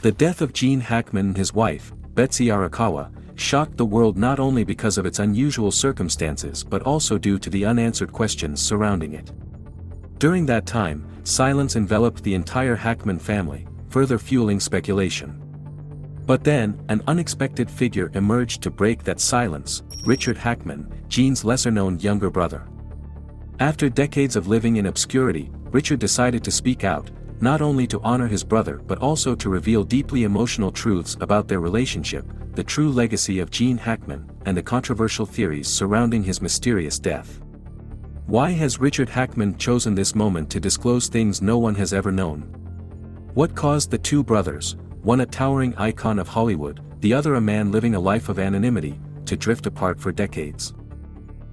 The death of Gene Hackman and his wife, Betsy Arakawa, shocked the world not only because of its unusual circumstances but also due to the unanswered questions surrounding it. During that time, silence enveloped the entire Hackman family, further fueling speculation. But then, an unexpected figure emerged to break that silence: Richard Hackman, Gene's lesser-known younger brother. After decades of living in obscurity, Richard decided to speak out, not only to honor his brother but also to reveal deeply emotional truths about their relationship, the true legacy of Gene Hackman, and the controversial theories surrounding his mysterious death. Why has Richard Hackman chosen this moment to disclose things no one has ever known? What caused the two brothers, one a towering icon of Hollywood, the other a man living a life of anonymity, to drift apart for decades?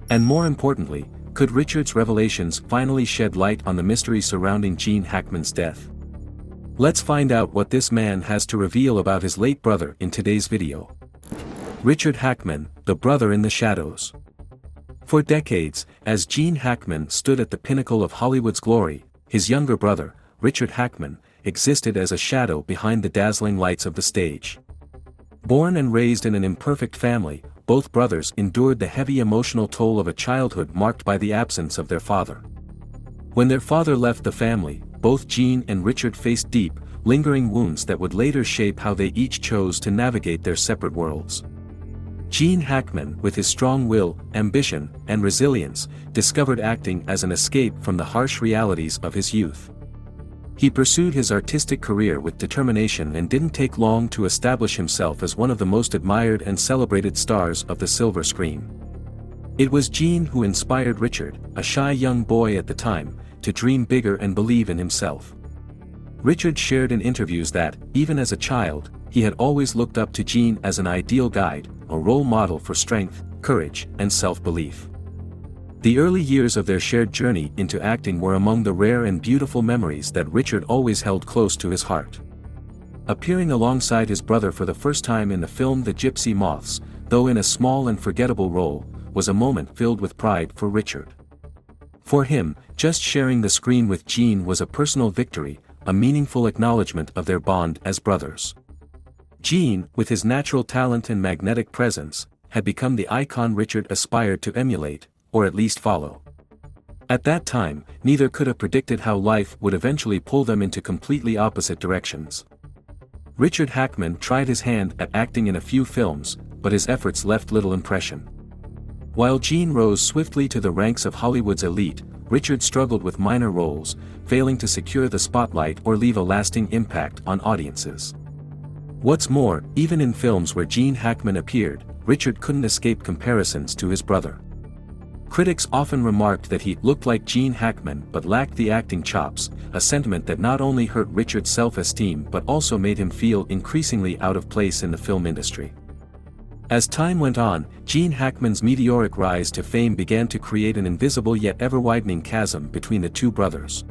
And more importantly, could Richard's revelations finally shed light on the mystery surrounding Gene Hackman's death? Let's find out what this man has to reveal about his late brother in today's video. Richard Hackman, the brother in the shadows. For decades, as Gene Hackman stood at the pinnacle of Hollywood's glory, his younger brother, Richard Hackman, existed as a shadow behind the dazzling lights of the stage. Born and raised in an imperfect family, both brothers endured the heavy emotional toll of a childhood marked by the absence of their father. When their father left the family, both Gene and Richard faced deep, lingering wounds that would later shape how they each chose to navigate their separate worlds. Gene Hackman, with his strong will, ambition, and resilience, discovered acting as an escape from the harsh realities of his youth. He pursued his artistic career with determination and didn't take long to establish himself as one of the most admired and celebrated stars of the silver screen. It was Gene who inspired Richard, a shy young boy at the time, to dream bigger and believe in himself. Richard shared in interviews that, even as a child, he had always looked up to Gene as an ideal guide, a role model for strength, courage, and self-belief. The early years of their shared journey into acting were among the rare and beautiful memories that Richard always held close to his heart. Appearing alongside his brother for the first time in the film The Gypsy Moths, though in a small and forgettable role, was a moment filled with pride for Richard. For him, just sharing the screen with Gene was a personal victory, a meaningful acknowledgement of their bond as brothers. Gene, with his natural talent and magnetic presence, had become the icon Richard aspired to emulate, or at least follow. At that time, neither could have predicted how life would eventually pull them into completely opposite directions. Richard Hackman tried his hand at acting in a few films, but his efforts left little impression. While Gene rose swiftly to the ranks of Hollywood's elite, Richard struggled with minor roles, failing to secure the spotlight or leave a lasting impact on audiences. What's more, even in films where Gene Hackman appeared, Richard couldn't escape comparisons to his brother. Critics often remarked that he looked like Gene Hackman but lacked the acting chops, a sentiment that not only hurt Richard's self-esteem but also made him feel increasingly out of place in the film industry. As time went on, Gene Hackman's meteoric rise to fame began to create an invisible yet ever-widening chasm between the two brothers.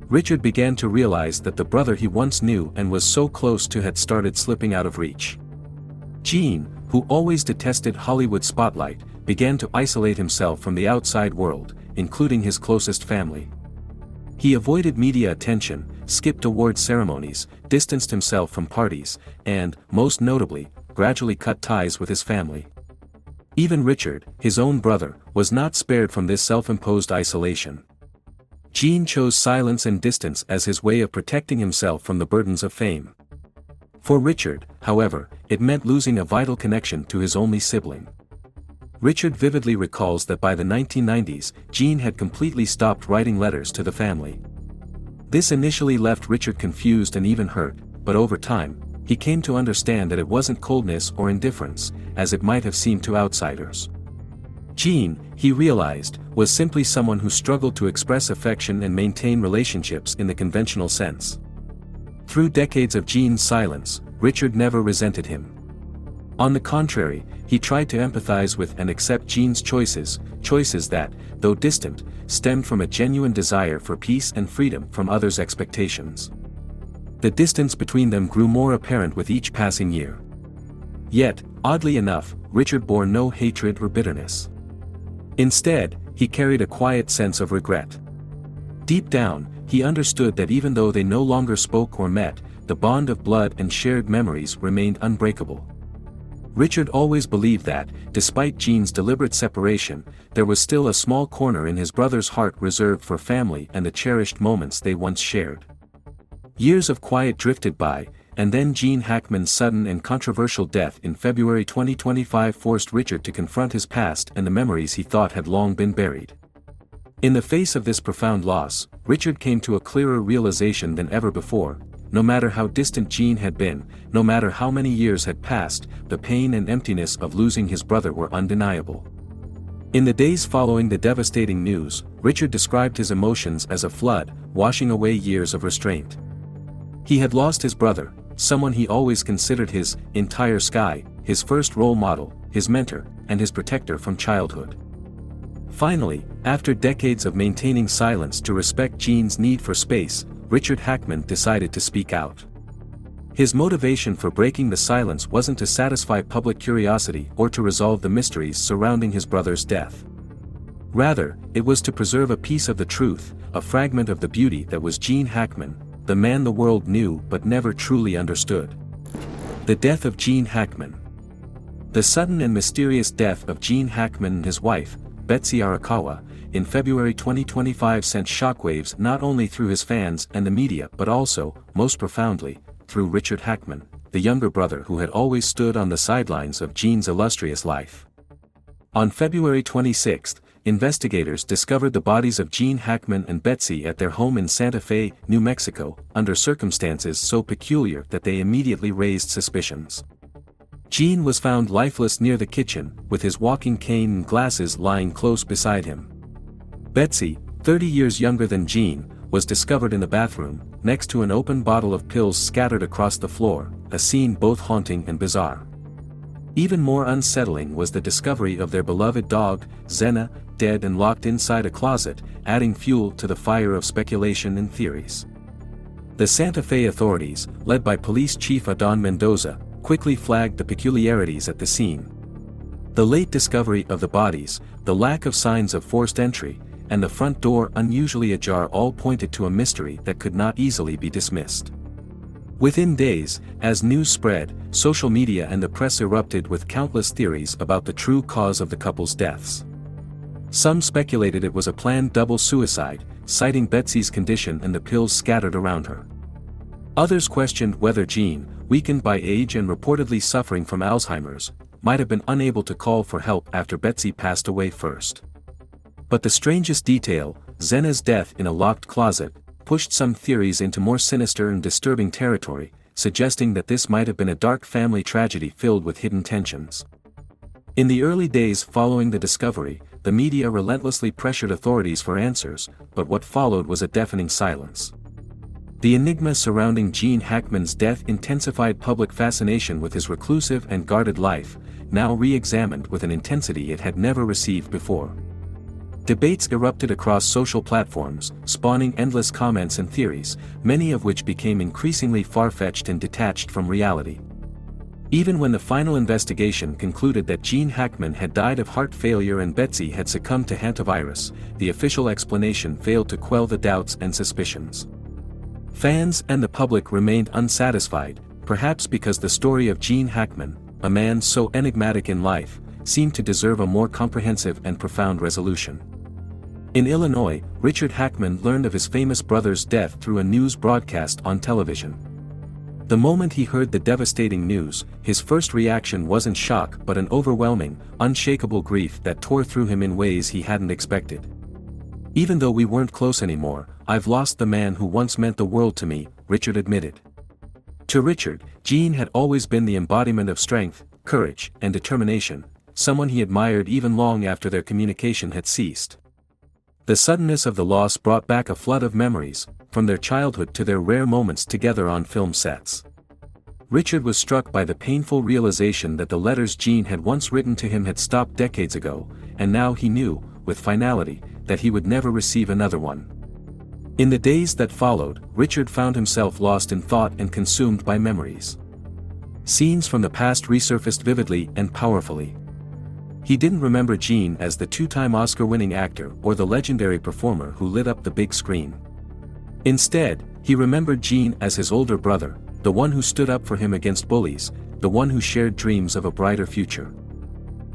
Richard began to realize that the brother he once knew and was so close to had started slipping out of reach. Gene, who always detested Hollywood spotlight, began to isolate himself from the outside world, including his closest family. He avoided media attention, skipped award ceremonies, distanced himself from parties, and, most notably, gradually cut ties with his family. Even Richard, his own brother, was not spared from this self-imposed isolation. Gene chose silence and distance as his way of protecting himself from the burdens of fame. For Richard, however, it meant losing a vital connection to his only sibling. Richard vividly recalls that by the 1990s, Gene had completely stopped writing letters to the family. This initially left Richard confused and even hurt, but over time, he came to understand that it wasn't coldness or indifference, as it might have seemed to outsiders. Gene, he realized, was simply someone who struggled to express affection and maintain relationships in the conventional sense. Through decades of Gene's silence, Richard never resented him. On the contrary, he tried to empathize with and accept Gene's choices that, though distant, stemmed from a genuine desire for peace and freedom from others' expectations. The distance between them grew more apparent with each passing year. Yet, oddly enough, Richard bore no hatred or bitterness. Instead, he carried a quiet sense of regret. Deep down, he understood that even though they no longer spoke or met, the bond of blood and shared memories remained unbreakable. Richard always believed that, despite Gene's deliberate separation, there was still a small corner in his brother's heart reserved for family and the cherished moments they once shared. Years of quiet drifted by, and then Gene Hackman's sudden and controversial death in February 2025 forced Richard to confront his past and the memories he thought had long been buried. In the face of this profound loss, Richard came to a clearer realization than ever before: no matter how distant Gene had been, no matter how many years had passed, the pain and emptiness of losing his brother were undeniable. In the days following the devastating news, Richard described his emotions as a flood, washing away years of restraint. He had lost his brother, someone he always considered his entire sky, his first role model, his mentor, and his protector from childhood. Finally, after decades of maintaining silence to respect Gene's need for space, Richard Hackman decided to speak out. His motivation for breaking the silence wasn't to satisfy public curiosity or to resolve the mysteries surrounding his brother's death. Rather, it was to preserve a piece of the truth, a fragment of the beauty that was Gene Hackman, the man the world knew but never truly understood. The death of Gene Hackman. The sudden and mysterious death of Gene Hackman and his wife, Betsy Arakawa, in February 2025 sent shockwaves not only through his fans and the media but also, most profoundly, through Richard Hackman, the younger brother who had always stood on the sidelines of Gene's illustrious life. On February 26, investigators discovered the bodies of Gene Hackman and Betsy at their home in Santa Fe, New Mexico, under circumstances so peculiar that they immediately raised suspicions. Gene was found lifeless near the kitchen, with his walking cane and glasses lying close beside him. Betsy, 30 years younger than Gene, was discovered in the bathroom, next to an open bottle of pills scattered across the floor, a scene both haunting and bizarre. Even more unsettling was the discovery of their beloved dog, Xena, dead and locked inside a closet, adding fuel to the fire of speculation and theories. The Santa Fe authorities, led by Police Chief Adon Mendoza, quickly flagged the peculiarities at the scene. The late discovery of the bodies, the lack of signs of forced entry, and the front door unusually ajar all pointed to a mystery that could not easily be dismissed. Within days, as news spread, social media and the press erupted with countless theories about the true cause of the couple's deaths. Some speculated it was a planned double suicide, citing Betsy's condition and the pills scattered around her. Others questioned whether Gene, weakened by age and reportedly suffering from Alzheimer's, might have been unable to call for help after Betsy passed away first. But the strangest detail, Xena's death in a locked closet, pushed some theories into more sinister and disturbing territory, suggesting that this might have been a dark family tragedy filled with hidden tensions. In the early days following the discovery, the media relentlessly pressured authorities for answers, but what followed was a deafening silence. The enigma surrounding Gene Hackman's death intensified public fascination with his reclusive and guarded life, now re-examined with an intensity it had never received before. Debates erupted across social platforms, spawning endless comments and theories, many of which became increasingly far-fetched and detached from reality. Even when the final investigation concluded that Gene Hackman had died of heart failure and Betsy had succumbed to hantavirus, the official explanation failed to quell the doubts and suspicions. Fans and the public remained unsatisfied, perhaps because the story of Gene Hackman, a man so enigmatic in life, seemed to deserve a more comprehensive and profound resolution. In Illinois, Richard Hackman learned of his famous brother's death through a news broadcast on television. The moment he heard the devastating news, his first reaction wasn't shock but an overwhelming, unshakable grief that tore through him in ways he hadn't expected. "Even though we weren't close anymore, I've lost the man who once meant the world to me," Richard admitted. To Richard, Gene had always been the embodiment of strength, courage, and determination, someone he admired even long after their communication had ceased. The suddenness of the loss brought back a flood of memories, from their childhood to their rare moments together on film sets. Richard was struck by the painful realization that the letters Gene had once written to him had stopped decades ago, and now he knew, with finality, that he would never receive another one. In the days that followed, Richard found himself lost in thought and consumed by memories. Scenes from the past resurfaced vividly and powerfully. He didn't remember Gene as the two-time Oscar-winning actor or the legendary performer who lit up the big screen. Instead, he remembered Gene as his older brother, the one who stood up for him against bullies, the one who shared dreams of a brighter future.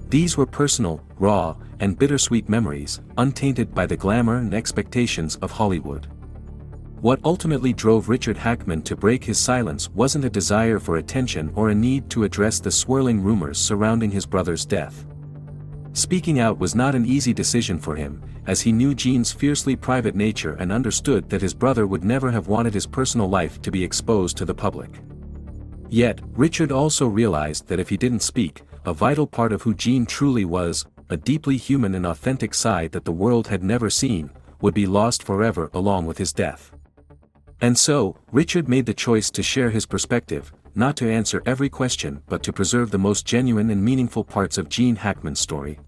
These were personal, raw, and bittersweet memories, untainted by the glamour and expectations of Hollywood. What ultimately drove Richard Hackman to break his silence wasn't a desire for attention or a need to address the swirling rumors surrounding his brother's death. Speaking out was not an easy decision for him, as he knew Gene's fiercely private nature and understood that his brother would never have wanted his personal life to be exposed to the public. Yet, Richard also realized that if he didn't speak, a vital part of who Gene truly was, a deeply human and authentic side that the world had never seen, would be lost forever along with his death. And so, Richard made the choice to share his perspective, not to answer every question but to preserve the most genuine and meaningful parts of Gene Hackman's story.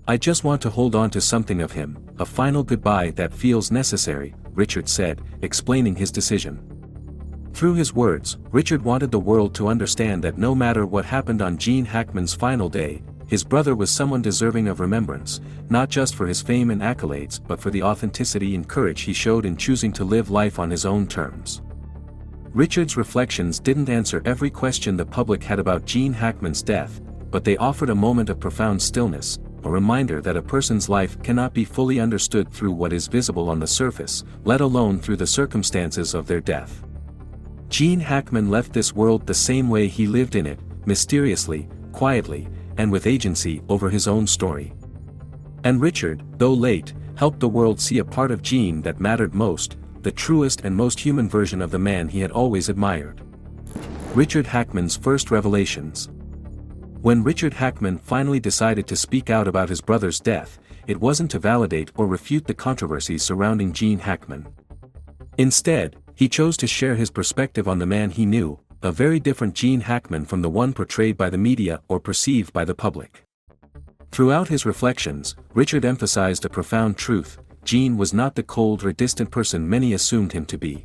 "I just want to hold on to something of him, a final goodbye that feels necessary," Richard said, explaining his decision. Through his words, Richard wanted the world to understand that no matter what happened on Gene Hackman's final day, his brother was someone deserving of remembrance, not just for his fame and accolades but for the authenticity and courage he showed in choosing to live life on his own terms. Richard's reflections didn't answer every question the public had about Gene Hackman's death, but they offered a moment of profound stillness, a reminder that a person's life cannot be fully understood through what is visible on the surface, let alone through the circumstances of their death. Gene Hackman left this world the same way he lived in it, mysteriously, quietly, and with agency over his own story. And Richard, though late, helped the world see a part of Gene that mattered most, the truest and most human version of the man he had always admired. Richard Hackman's first revelations. When Richard Hackman finally decided to speak out about his brother's death, it wasn't to validate or refute the controversies surrounding Gene Hackman. Instead, he chose to share his perspective on the man he knew, a very different Gene Hackman from the one portrayed by the media or perceived by the public. Throughout his reflections, Richard emphasized a profound truth: Gene was not the cold or distant person many assumed him to be.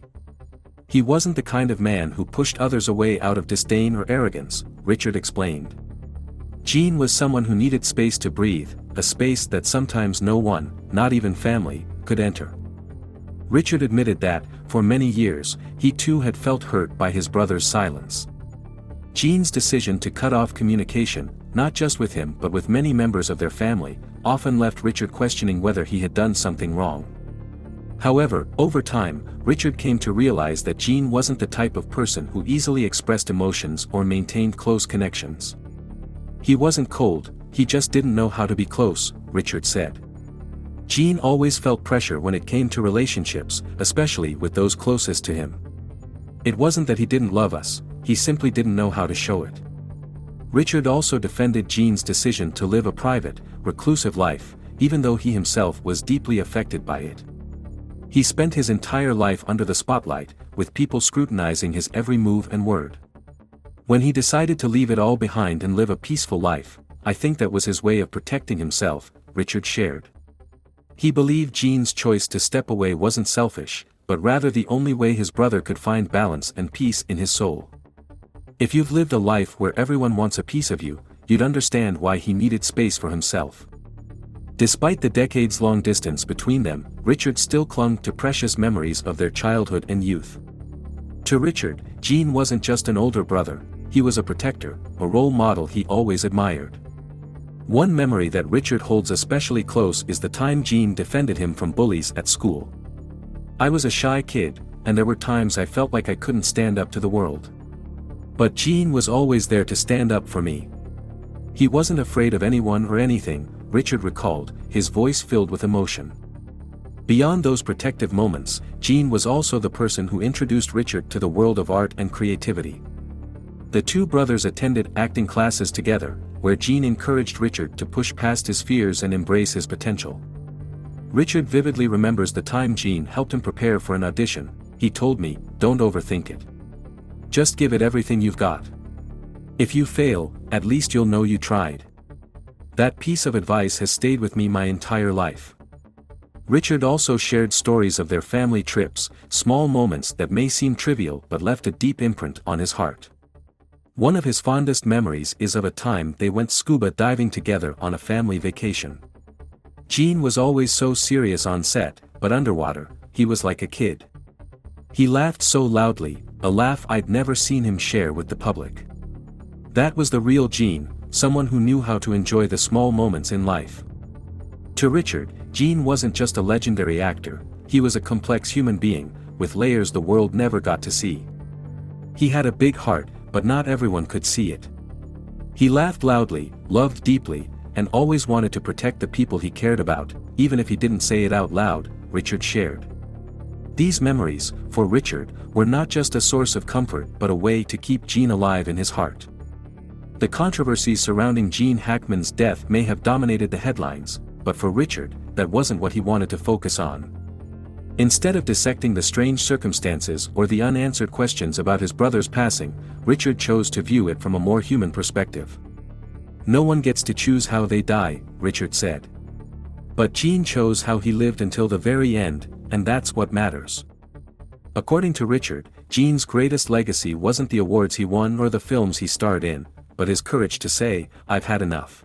He wasn't the kind of man who pushed others away out of disdain or arrogance, Richard explained. Gene was someone who needed space to breathe, a space that sometimes no one, not even family, could enter. Richard admitted that, for many years, he too had felt hurt by his brother's silence. Gene's decision to cut off communication, not just with him but with many members of their family, often left Richard questioning whether he had done something wrong. However, over time, Richard came to realize that Gene wasn't the type of person who easily expressed emotions or maintained close connections. He wasn't cold, he just didn't know how to be close, Richard said. Gene always felt pressure when it came to relationships, especially with those closest to him. It wasn't that he didn't love us, he simply didn't know how to show it. Richard also defended Gene's decision to live a private, reclusive life, even though he himself was deeply affected by it. He spent his entire life under the spotlight, with people scrutinizing his every move and word. When he decided to leave it all behind and live a peaceful life, I think that was his way of protecting himself, Richard shared. He believed Gene's choice to step away wasn't selfish, but rather the only way his brother could find balance and peace in his soul. If you've lived a life where everyone wants a piece of you, you'd understand why he needed space for himself. Despite the decades-long distance between them, Richard still clung to precious memories of their childhood and youth. To Richard, Gene wasn't just an older brother, he was a protector, a role model he always admired. One memory that Richard holds especially close is the time Gene defended him from bullies at school. "I was a shy kid, and there were times I felt like I couldn't stand up to the world. But Gene was always there to stand up for me. He wasn't afraid of anyone or anything," Richard recalled, his voice filled with emotion. Beyond those protective moments, Gene was also the person who introduced Richard to the world of art and creativity. The two brothers attended acting classes together, where Gene encouraged Richard to push past his fears and embrace his potential. Richard vividly remembers the time Gene helped him prepare for an audition. "He told me, don't overthink it. Just give it everything you've got. If you fail, at least you'll know you tried." That piece of advice has stayed with me my entire life. Richard also shared stories of their family trips, small moments that may seem trivial but left a deep imprint on his heart. One of his fondest memories is of a time they went scuba diving together on a family vacation. Gene was always so serious on set, but underwater, he was like a kid. He laughed so loudly, a laugh I'd never seen him share with the public. That was the real Gene, someone who knew how to enjoy the small moments in life. To Richard, Gene wasn't just a legendary actor, he was a complex human being, with layers the world never got to see. He had a big heart, but not everyone could see it. He laughed loudly, loved deeply, and always wanted to protect the people he cared about, even if he didn't say it out loud, Richard shared. These memories, for Richard, were not just a source of comfort but a way to keep Gene alive in his heart. The controversies surrounding Gene Hackman's death may have dominated the headlines, but for Richard, that wasn't what he wanted to focus on. Instead of dissecting the strange circumstances or the unanswered questions about his brother's passing, Richard chose to view it from a more human perspective. "No one gets to choose how they die," Richard said. But Gene chose how he lived until the very end, and that's what matters. According to Richard, Gene's greatest legacy wasn't the awards he won or the films he starred in, but his courage to say, "I've had enough."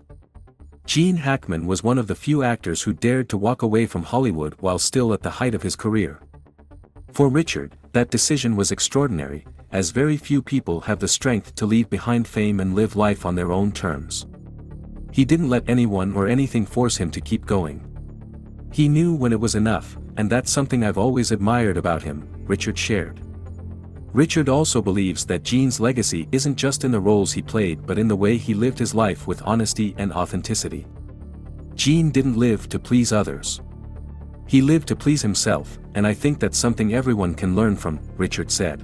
Gene Hackman was one of the few actors who dared to walk away from Hollywood while still at the height of his career. For Richard, that decision was extraordinary, as very few people have the strength to leave behind fame and live life on their own terms. He didn't let anyone or anything force him to keep going. He knew when it was enough, and that's something I've always admired about him, Richard shared. Richard also believes that Gene's legacy isn't just in the roles he played but in the way he lived his life with honesty and authenticity. Gene didn't live to please others. He lived to please himself, and I think that's something everyone can learn from, Richard said.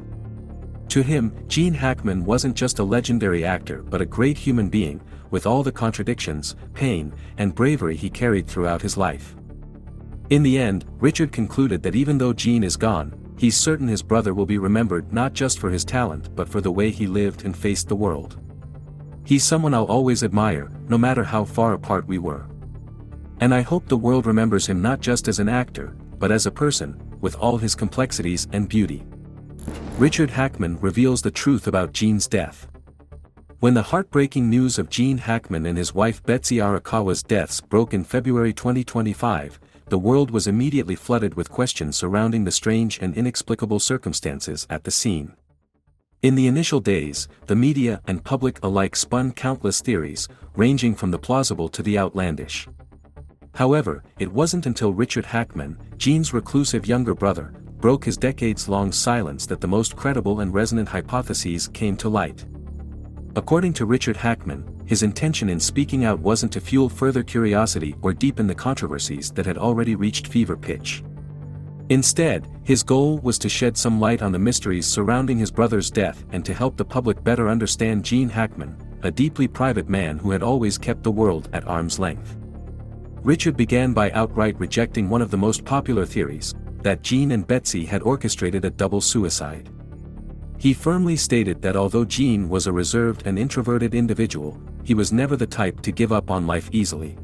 To him, Gene Hackman wasn't just a legendary actor but a great human being, with all the contradictions, pain, and bravery he carried throughout his life. In the end, Richard concluded that even though Gene is gone, he's certain his brother will be remembered not just for his talent but for the way he lived and faced the world. "He's someone I'll always admire, no matter how far apart we were. And I hope the world remembers him not just as an actor, but as a person, with all his complexities and beauty." Richard Hackman reveals the truth about Gene's death. When the heartbreaking news of Gene Hackman and his wife Betsy Arakawa's deaths broke in February 2025, the world was immediately flooded with questions surrounding the strange and inexplicable circumstances at the scene. In the initial days, the media and public alike spun countless theories, ranging from the plausible to the outlandish. However, it wasn't until Richard Hackman, Gene's reclusive younger brother, broke his decades-long silence that the most credible and resonant hypotheses came to light. According to Richard Hackman, his intention in speaking out wasn't to fuel further curiosity or deepen the controversies that had already reached fever pitch. Instead, his goal was to shed some light on the mysteries surrounding his brother's death and to help the public better understand Gene Hackman, a deeply private man who had always kept the world at arm's length. Richard began by outright rejecting one of the most popular theories, that Gene and Betsy had orchestrated a double suicide. He firmly stated that although Gene was a reserved and introverted individual, he was never the type to give up on life easily.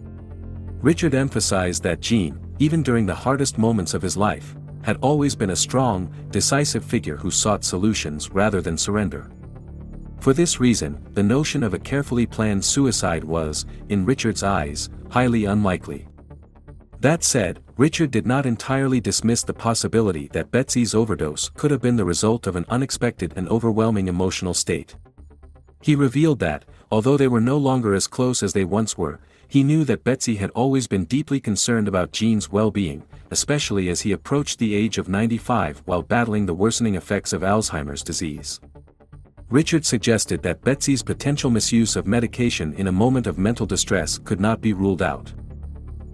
Richard emphasized that Gene, even during the hardest moments of his life, had always been a strong, decisive figure who sought solutions rather than surrender. For this reason, the notion of a carefully planned suicide was, in Richard's eyes, highly unlikely. That said, Richard did not entirely dismiss the possibility that Betsy's overdose could have been the result of an unexpected and overwhelming emotional state. He revealed that, although they were no longer as close as they once were, he knew that Betsy had always been deeply concerned about Gene's well-being, especially as he approached the age of 95 while battling the worsening effects of Alzheimer's disease. Richard suggested that Betsy's potential misuse of medication in a moment of mental distress could not be ruled out.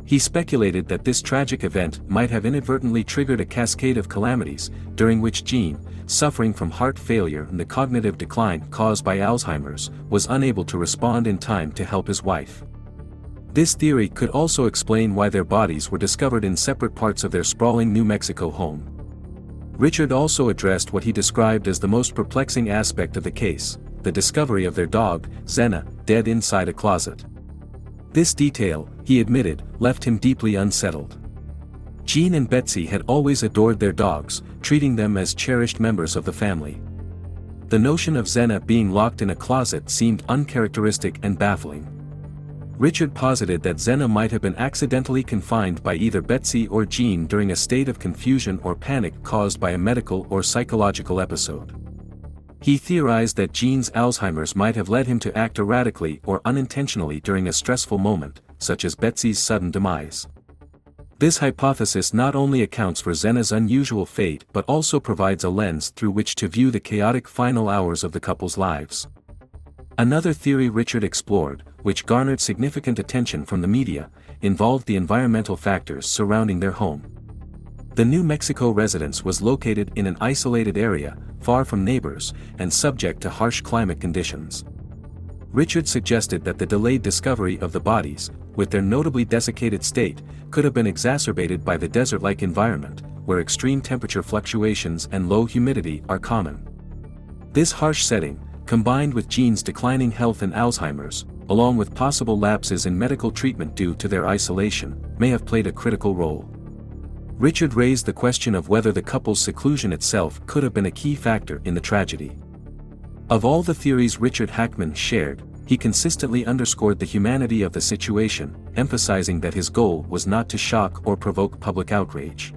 He speculated that this tragic event might have inadvertently triggered a cascade of calamities, during which Gene, suffering from heart failure and the cognitive decline caused by Alzheimer's, was unable to respond in time to help his wife. This theory could also explain why their bodies were discovered in separate parts of their sprawling New Mexico home. Richard also addressed what he described as the most perplexing aspect of the case, the discovery of their dog, Xena, dead inside a closet. This detail, he admitted, left him deeply unsettled. Gene and Betsy had always adored their dogs, treating them as cherished members of the family. The notion of Xena being locked in a closet seemed uncharacteristic and baffling. Richard posited that Xena might have been accidentally confined by either Betsy or Gene during a state of confusion or panic caused by a medical or psychological episode. He theorized that Gene's Alzheimer's might have led him to act erratically or unintentionally during a stressful moment, such as Betsy's sudden demise. This hypothesis not only accounts for Xena's unusual fate but also provides a lens through which to view the chaotic final hours of the couple's lives. Another theory Richard explored, which garnered significant attention from the media, involved the environmental factors surrounding their home. The New Mexico residence was located in an isolated area, far from neighbors, and subject to harsh climate conditions. Richard suggested that the delayed discovery of the bodies, with their notably desiccated state, could have been exacerbated by the desert-like environment, where extreme temperature fluctuations and low humidity are common. This harsh setting, combined with Gene's declining health and Alzheimer's, along with possible lapses in medical treatment due to their isolation, may have played a critical role. Richard raised the question of whether the couple's seclusion itself could have been a key factor in the tragedy. Of all the theories Richard Hackman shared, he consistently underscored the humanity of the situation, emphasizing that his goal was not to shock or provoke public outrage.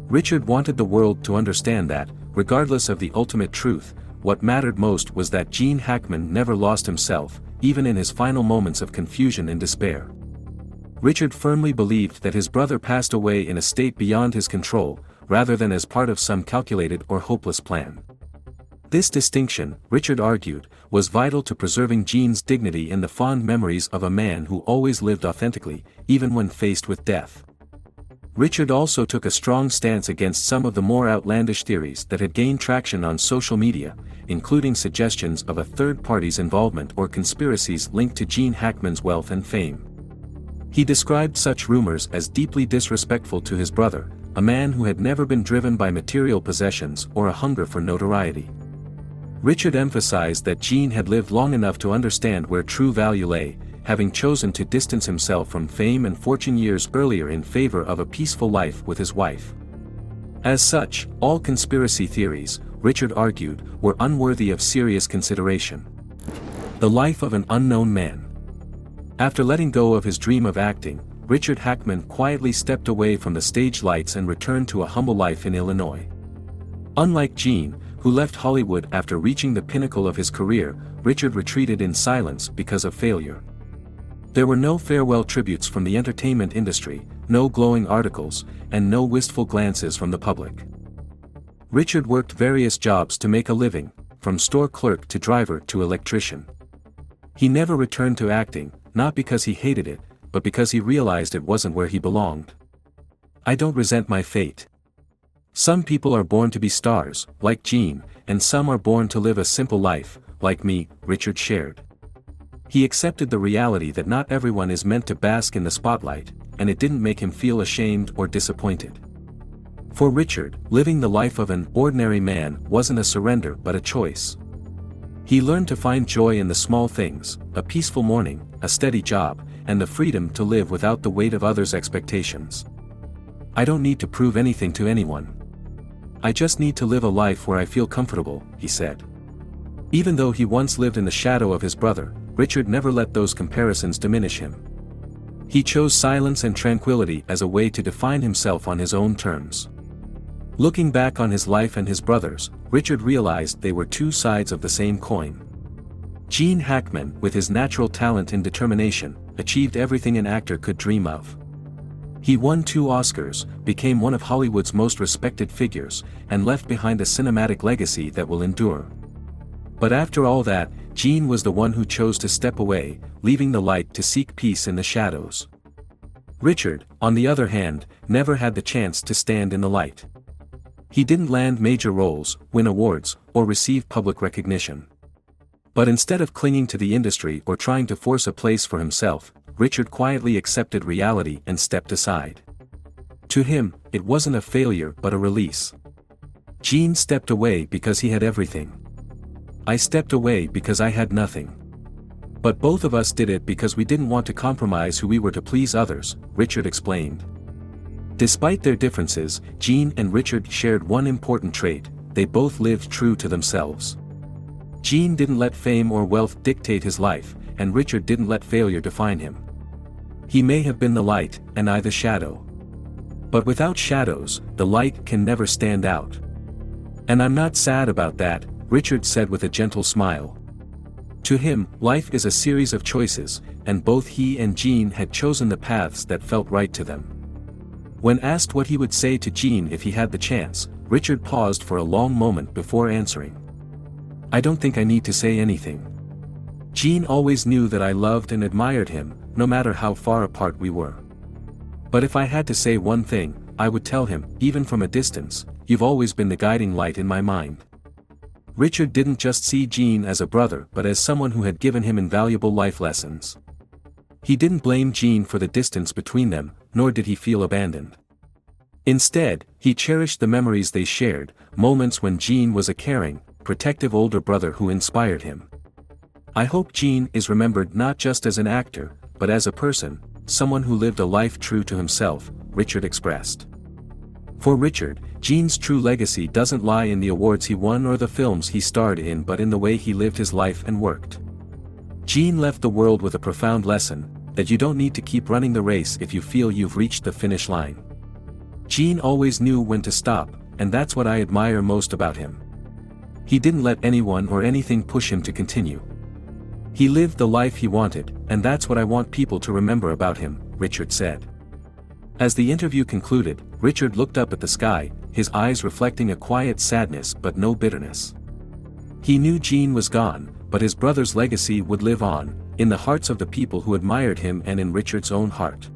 Richard wanted the world to understand that, regardless of the ultimate truth, what mattered most was that Gene Hackman never lost himself, even in his final moments of confusion and despair. Richard firmly believed that his brother passed away in a state beyond his control, rather than as part of some calculated or hopeless plan. This distinction, Richard argued, was vital to preserving Gene's dignity and the fond memories of a man who always lived authentically, even when faced with death. Richard also took a strong stance against some of the more outlandish theories that had gained traction on social media, including suggestions of a third party's involvement or conspiracies linked to Gene Hackman's wealth and fame. He described such rumors as deeply disrespectful to his brother, a man who had never been driven by material possessions or a hunger for notoriety. Richard emphasized that Gene had lived long enough to understand where true value lay, having chosen to distance himself from fame and fortune years earlier in favor of a peaceful life with his wife. As such, all conspiracy theories, Richard argued, were unworthy of serious consideration. The life of an unknown man. After letting go of his dream of acting, Richard Hackman quietly stepped away from the stage lights and returned to a humble life in Illinois. Unlike Gene, who left Hollywood after reaching the pinnacle of his career, Richard retreated in silence because of failure. There were no farewell tributes from the entertainment industry, no glowing articles, and no wistful glances from the public. Richard worked various jobs to make a living, from store clerk to driver to electrician. He never returned to acting, not because he hated it, but because he realized it wasn't where he belonged. I don't resent my fate. Some people are born to be stars, like Gene, and some are born to live a simple life, like me, Richard shared. He accepted the reality that not everyone is meant to bask in the spotlight, and it didn't make him feel ashamed or disappointed. For Richard, living the life of an ordinary man wasn't a surrender but a choice. He learned to find joy in the small things, a peaceful morning, a steady job, and the freedom to live without the weight of others' expectations. I don't need to prove anything to anyone. I just need to live a life where I feel comfortable, he said. Even though he once lived in the shadow of his brother, Richard never let those comparisons diminish him. He chose silence and tranquility as a way to define himself on his own terms. Looking back on his life and his brother's, Richard realized they were two sides of the same coin. Gene Hackman, with his natural talent and determination, achieved everything an actor could dream of. He won 2 Oscars, became one of Hollywood's most respected figures, and left behind a cinematic legacy that will endure. But after all that, Gene was the one who chose to step away, leaving the light to seek peace in the shadows. Richard, on the other hand, never had the chance to stand in the light. He didn't land major roles, win awards, or receive public recognition. But instead of clinging to the industry or trying to force a place for himself, Richard quietly accepted reality and stepped aside. To him, it wasn't a failure but a release. Gene stepped away because he had everything. I stepped away because I had nothing. But both of us did it because we didn't want to compromise who we were to please others, Richard explained. Despite their differences, Gene and Richard shared one important trait: they both lived true to themselves. Gene didn't let fame or wealth dictate his life, and Richard didn't let failure define him. He may have been the light, and I the shadow. But without shadows, the light can never stand out. And I'm not sad about that, Richard said with a gentle smile. To him, life is a series of choices, and both he and Gene had chosen the paths that felt right to them. When asked what he would say to Gene if he had the chance, Richard paused for a long moment before answering. I don't think I need to say anything. Gene always knew that I loved and admired him, no matter how far apart we were. But if I had to say one thing, I would tell him, even from a distance, you've always been the guiding light in my mind. Richard didn't just see Gene as a brother but as someone who had given him invaluable life lessons. He didn't blame Gene for the distance between them, nor did he feel abandoned. Instead, he cherished the memories they shared, moments when Gene was a caring, protective older brother who inspired him. I hope Gene is remembered not just as an actor, but as a person, someone who lived a life true to himself, Richard expressed. For Richard, Gene's true legacy doesn't lie in the awards he won or the films he starred in but in the way he lived his life and worked. Gene left the world with a profound lesson, that you don't need to keep running the race if you feel you've reached the finish line. Gene always knew when to stop, and that's what I admire most about him. He didn't let anyone or anything push him to continue. He lived the life he wanted, and that's what I want people to remember about him, Richard said. As the interview concluded, Richard looked up at the sky, his eyes reflecting a quiet sadness but no bitterness. He knew Gene was gone, but his brother's legacy would live on, in the hearts of the people who admired him and in Richard's own heart.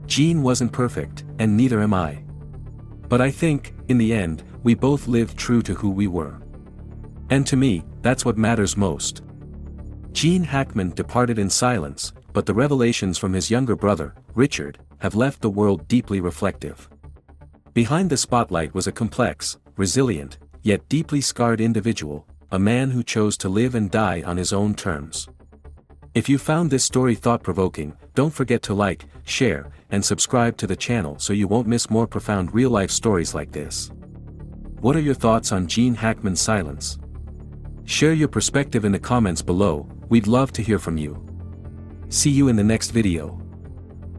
Gene wasn't perfect, and neither am I. But I think, in the end, we both lived true to who we were. And to me, that's what matters most. Gene Hackman departed in silence, but the revelations from his younger brother, Richard, have left the world deeply reflective. Behind the spotlight was a complex, resilient, yet deeply scarred individual, a man who chose to live and die on his own terms. If you found this story thought-provoking, don't forget to like, share, and subscribe to the channel so you won't miss more profound real-life stories like this. What are your thoughts on Gene Hackman's silence? Share your perspective in the comments below, we'd love to hear from you. See you in the next video.